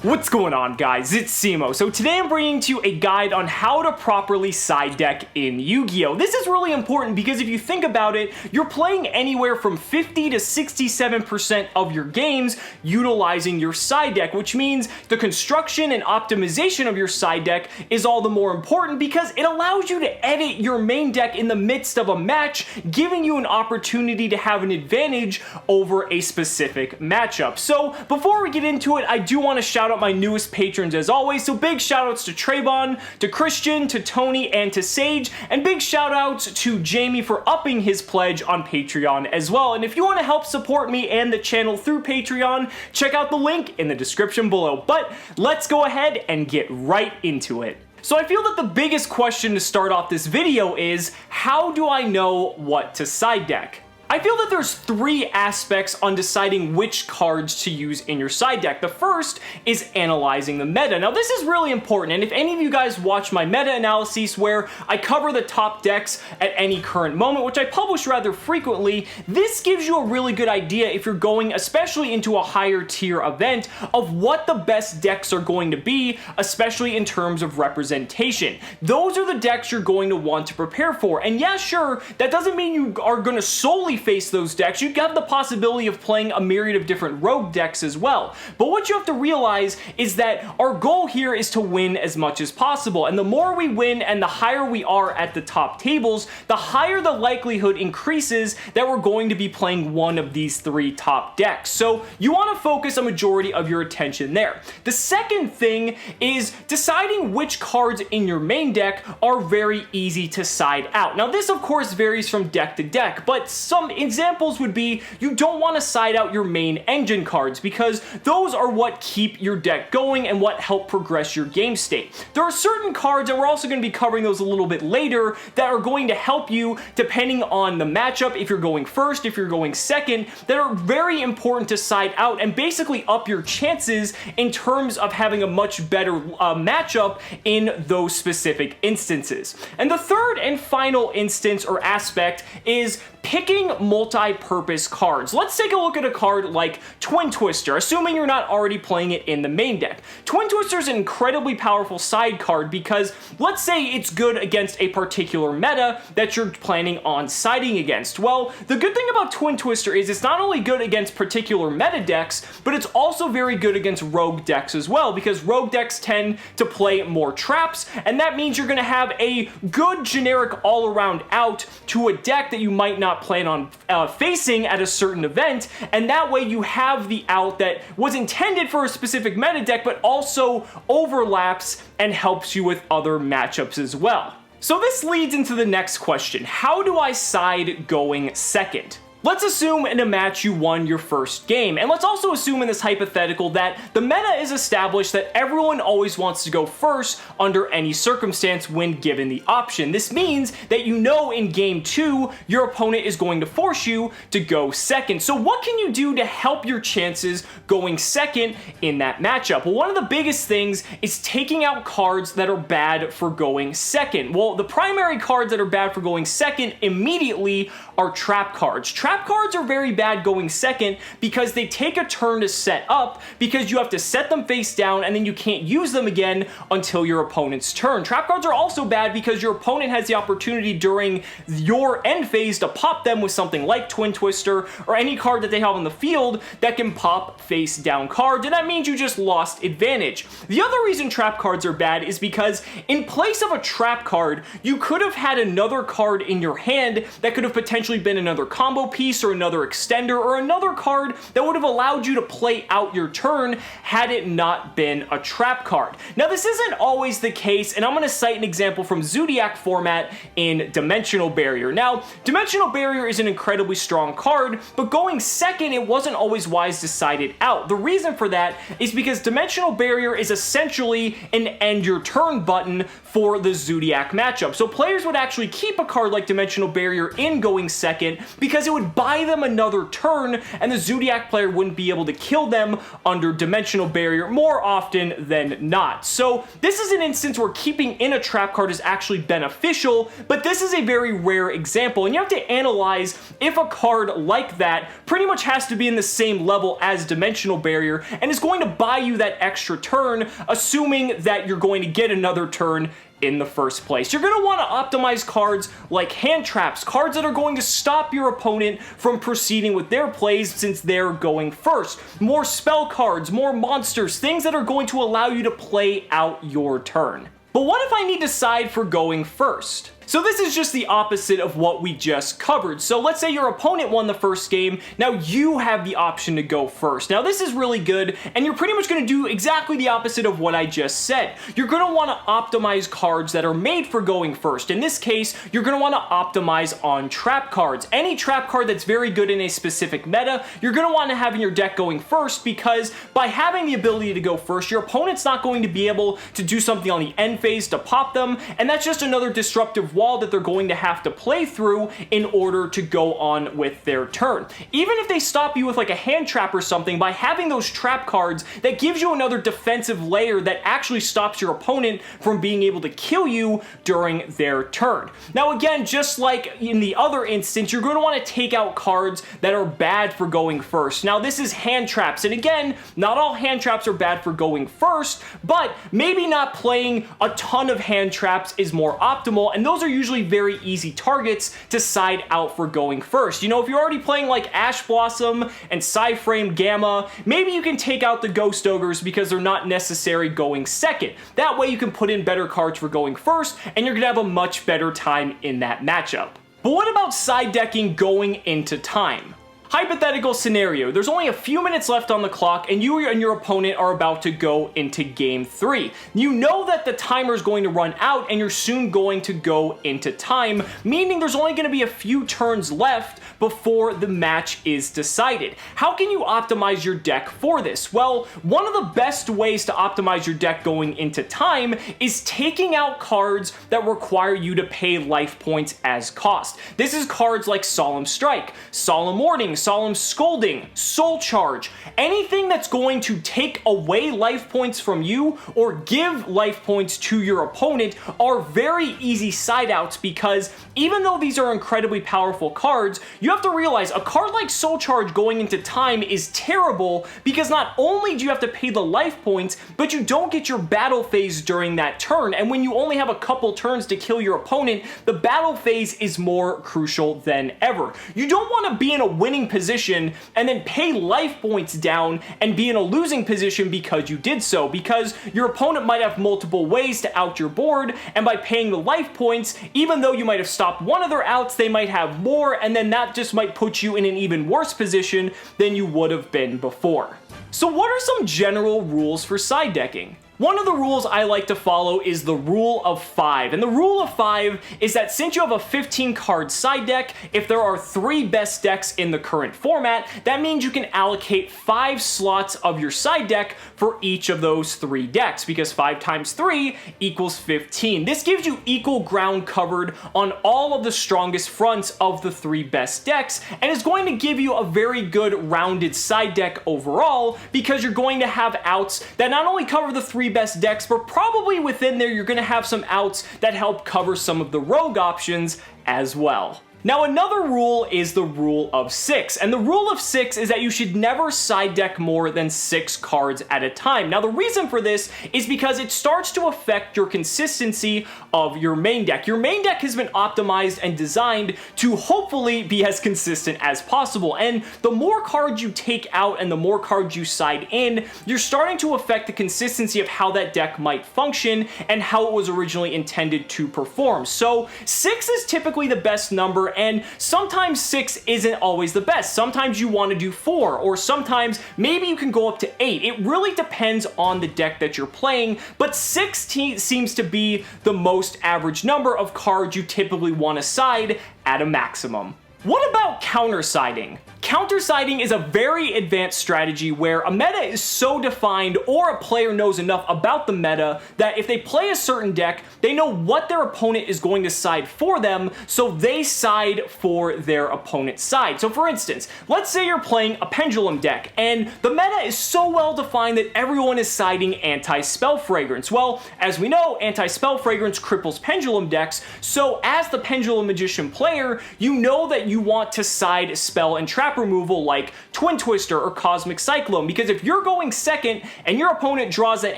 What's going on, guys? It's Cimo. So today I'm bringing to you a guide on how to properly side deck in Yu-Gi-Oh! This is really important because if you think about it, you're playing anywhere from 50 to 67% of your games utilizing your side deck, which means the construction and optimization of your side deck is all the more important because it allows you to edit your main deck in the midst of a match, giving you an opportunity to have an advantage over a specific matchup. So before we get into it, I do want to shout out my newest patrons as always. So big shout outs to Trayvon, to Christian, to Tony, and to Sage, and big shout outs to Jamie for upping his pledge on Patreon as well. And if you want to help support me and the channel through Patreon, check out the link in the description below. But let's go ahead and get right into it. So I feel that the biggest question to start off this video is, how do I know what to side deck? I feel that there's three aspects on deciding which cards to use in your side deck. The first is analyzing the meta. Now this is really important, and if any of you guys watch my meta analyses where I cover the top decks at any current moment, which I publish rather frequently, this gives you a really good idea if you're going especially into a higher tier event of what the best decks are going to be, especially in terms of representation. Those are the decks you're going to want to prepare for. And yeah, sure, that doesn't mean you are going to solely face those decks. You have the possibility of playing a myriad of different rogue decks as well. But what you have to realize is that our goal here is to win as much as possible. And the more we win and the higher we are at the top tables, the higher the likelihood increases that we're going to be playing one of these three top decks. So you want to focus a majority of your attention there. The second thing is deciding which cards in your main deck are very easy to side out. Now this of course varies from deck to deck, but some examples would be you don't want to side out your main engine cards because those are what keep your deck going and what help progress your game state. There are certain cards, and we're also going to be covering those a little bit later, that are going to help you depending on the matchup, if you're going first, if you're going second, that are very important to side out and basically up your chances in terms of having a much better matchup in those specific instances. And the third and final instance or aspect is picking multi-purpose cards. Let's take a look at a card like Twin Twister, assuming you're not already playing it in the main deck. Twin Twister is an incredibly powerful side card because let's say it's good against a particular meta that you're planning on siding against. Well, the good thing about Twin Twister is it's not only good against particular meta decks, but it's also very good against rogue decks as well, because rogue decks tend to play more traps, and that means you're going to have a good generic all-around out to a deck that you might not plan on facing at a certain event, and that way you have the out that was intended for a specific meta deck but also overlaps and helps you with other matchups as well. So this leads into the next question: how do I side going second? Let's assume in a match you won your first game, and let's also assume in this hypothetical that the meta is established that everyone always wants to go first under any circumstance when given the option. This means that you know in game 2 your opponent is going to force you to go second. So what can you do to help your chances going second in that matchup? Well, one of the biggest things is taking out cards that are bad for going second. Well, the primary cards that are bad for going second immediately are trap cards. Trap cards are very bad going second because they take a turn to set up, because you have to set them face down and then you can't use them again until your opponent's turn. Trap cards are also bad because your opponent has the opportunity during your end phase to pop them with something like Twin Twister or any card that they have on the field that can pop face down cards, and that means you just lost advantage. The other reason trap cards are bad is because in place of a trap card, you could have had another card in your hand that could have potentially been another combo piece or another extender or another card that would have allowed you to play out your turn had it not been a trap card. Now this isn't always the case, and I'm going to cite an example from Zodiac format in Dimensional Barrier. Now Dimensional Barrier is an incredibly strong card, but going second it wasn't always wise to side it out. The reason for that is because Dimensional Barrier is essentially an end your turn button for the Zodiac matchup. So players would actually keep a card like Dimensional Barrier in going second because it would would buy them another turn, and the Zodiac player wouldn't be able to kill them under Dimensional Barrier more often than not. So this is an instance where keeping in a trap card is actually beneficial, but this is a very rare example, and you have to analyze if a card like that pretty much has to be in the same level as Dimensional Barrier and is going to buy you that extra turn, assuming that you're going to get another turn in the first place. You're going to want to optimize cards like hand traps, cards that are going to stop your opponent from proceeding with their plays since they're going first. More spell cards, more monsters, things that are going to allow you to play out your turn. But what if I need to side for going first? So this is just the opposite of what we just covered. So let's say your opponent won the first game, now you have the option to go first. Now this is really good, and you're pretty much going to do exactly the opposite of what I just said. You're going to want to optimize cards that are made for going first. In this case, you're going to want to optimize on trap cards. Any trap card that's very good in a specific meta, you're going to want to have in your deck going first, because by having the ability to go first, your opponent's not going to be able to do something on the end phase to pop them, and that's just another disruptive wall that they're going to have to play through in order to go on with their turn. Even if they stop you with like a hand trap or something, by having those trap cards, that gives you another defensive layer that actually stops your opponent from being able to kill you during their turn. Now again, just like in the other instance, you're going to want to take out cards that are bad for going first. Now this is hand traps, and again, not all hand traps are bad for going first, but maybe not playing a ton of hand traps is more optimal, and those are usually very easy targets to side out for going first. You know, if you're already playing like Ash Blossom and Psyframe Gamma, maybe you can take out the Ghost Ogres because they're not necessary going second. That way you can put in better cards for going first, and you're gonna have a much better time in that matchup. But what about side decking going into time? Hypothetical scenario, there's only a few minutes left on the clock and you and your opponent are about to go into game 3. You know that the timer is going to run out and you're soon going to go into time, meaning there's only going to be a few turns left before the match is decided. How can you optimize your deck for this? Well, one of the best ways to optimize your deck going into time is taking out cards that require you to pay life points as cost. This is cards like Solemn Strike, Solemn Warning, Solemn Scolding, Soul Charge, anything that's going to take away life points from you or give life points to your opponent are very easy side outs, because even though these are incredibly powerful cards, you have to realize a card like Soul Charge going into time is terrible because not only do you have to pay the life points, but you don't get your battle phase during that turn, and when you only have a couple turns to kill your opponent, the battle phase is more crucial than ever. You don't want to be in a winning position and then pay life points down and be in a losing position because you did so, because your opponent might have multiple ways to out your board, and by paying the life points, even though you might have stopped one of their outs, they might have more, and then that just might put you in an even worse position than you would have been before. So what are some general rules for side decking? One of the rules I like to follow is the rule of 5, and the rule of 5 is that since you have a 15 card side deck, if there are 3 best decks in the current format, that means you can allocate 5 slots of your side deck for each of those 3 decks, because 5 times 3 equals 15. This gives you equal ground covered on all of the strongest fronts of the 3 best decks, and is going to give you a very good rounded side deck overall, because you're going to have outs that not only cover the 3 best decks, but probably within there you're going to have some outs that help cover some of the rogue options as well. Now another rule is the rule of 6, and the rule of 6 is that you should never side deck more than 6 cards at a time. Now the reason for this is because it starts to affect your consistency of your main deck. Your main deck has been optimized and designed to hopefully be as consistent as possible, and the more cards you take out and the more cards you side in, you're starting to affect the consistency of how that deck might function and how it was originally intended to perform. So 6 is typically the best number, and sometimes 6 isn't always the best. Sometimes you want to do 4, or sometimes maybe you can go up to 8. It really depends on the deck that you're playing, but 6 seems to be the most average number of cards you typically want to side at a maximum. What about counter-siding? counter-siding is a very advanced strategy where a meta is so defined or a player knows enough about the meta that if they play a certain deck, they know what their opponent is going to side for them, so they side for their opponent's side. So for instance, let's say you're playing a pendulum deck, and the meta is so well defined that everyone is siding anti-spell fragrance. Well, as we know, anti-spell fragrance cripples pendulum decks, so as the pendulum magician player, you know that you want to side spell and trap removal like Twin Twister or Cosmic Cyclone, because if you're going second and your opponent draws that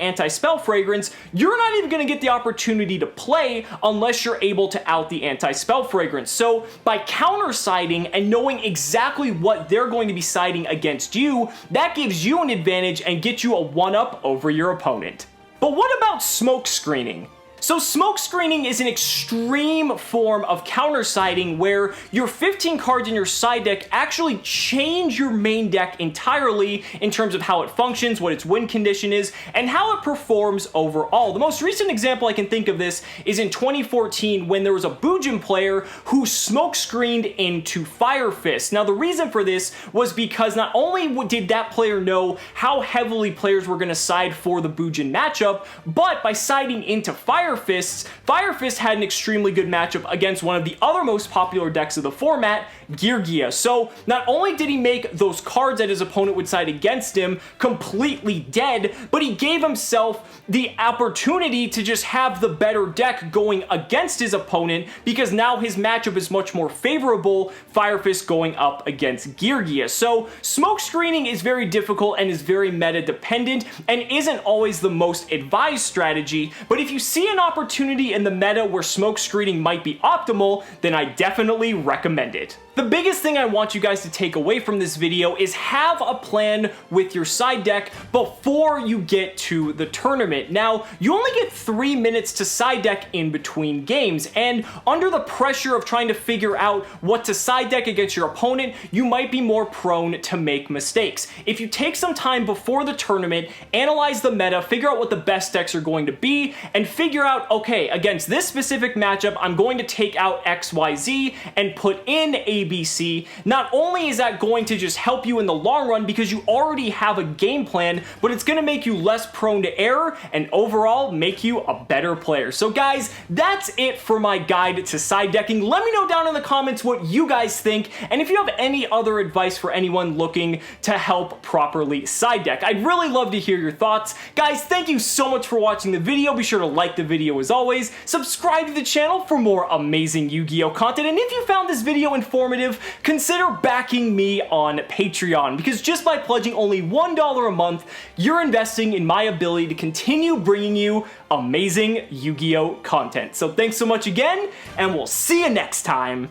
anti-spell fragrance, you're not even going to get the opportunity to play unless you're able to out the anti-spell fragrance. So by counter-siding and knowing exactly what they're going to be siding against you, that gives you an advantage and gets you a one-up over your opponent. But what about smoke screening? So smoke screening is an extreme form of counter-siding where your 15 cards in your side deck actually change your main deck entirely in terms of how it functions, what its win condition is, and how it performs overall. The most recent example I can think of this is in 2014 when there was a Boojin player who smoke screened into Fire Fist. Now the reason for this was because not only did that player know how heavily players were going to side for the Boojin matchup, but by siding into Fire Fist had an extremely good matchup against one of the other most popular decks of the format, Geargia. So not only did he make those cards that his opponent would side against him completely dead, but he gave himself the opportunity to just have the better deck going against his opponent because now his matchup is much more favorable, Fire Fist going up against Geargia. So smoke screening is very difficult and is very meta dependent and isn't always the most advised strategy, but if you see an opportunity in the meta where smoke screening might be optimal, then I definitely recommend it. The biggest thing I want you guys to take away from this video is have a plan with your side deck before you get to the tournament. Now, you only get 3 minutes to side deck in between games, and under the pressure of trying to figure out what to side deck against your opponent, you might be more prone to make mistakes. If you take some time before the tournament, analyze the meta, figure out what the best decks are going to be, and figure out, okay, against this specific matchup, I'm going to take out XYZ and put in ABC. Not only is that going to just help you in the long run because you already have a game plan, but it's going to make you less prone to error and overall make you a better player. So guys, that's it for my guide to side decking. Let me know down in the comments what you guys think, and if you have any other advice for anyone looking to help properly side deck. I'd really love to hear your thoughts. Guys, thank you so much for watching the video. Be sure to like the video as always, subscribe to the channel for more amazing Yu-Gi-Oh content, and if you found this video informative, consider backing me on Patreon, because just by pledging only $1 a month, you're investing in my ability to continue bringing you amazing Yu-Gi-Oh content. So thanks so much again, and we'll see you next time.